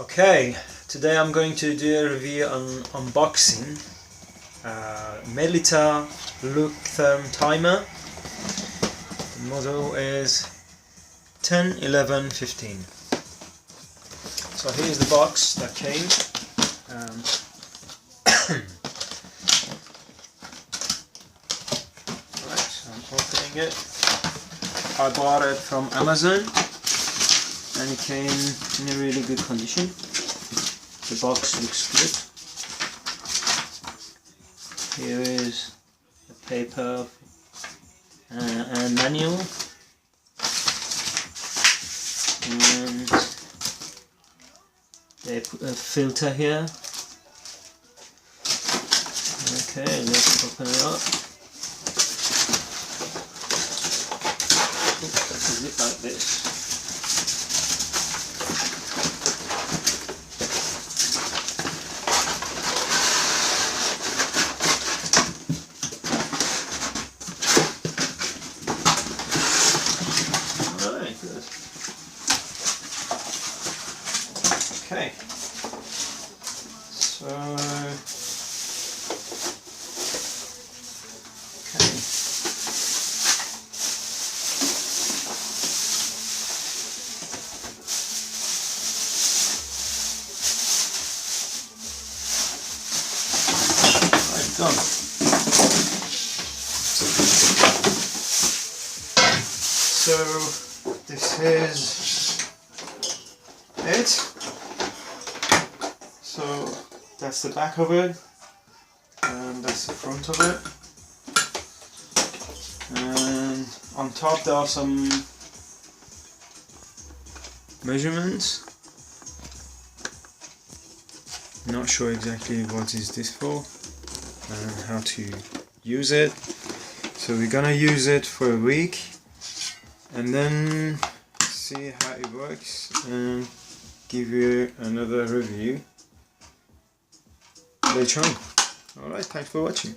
Okay, today I'm going to do a review on unboxing Melitta Therm timer. The model is 101115. So here's the box that came. Right, so I'm opening it. I bought it from Amazon and it came in a really good condition. The box looks good. Here is the paper and manual, and they put a filter here. Okay, let's open it up. Is it like this? Okay, so right, done. So this is it. So that's the back of it, and that's the front of it, and on top there are some measurements. Not sure exactly what is this for and how to use it. So we're gonna use it for a week and then see how it works and give you another review later on. Alright, thanks for watching.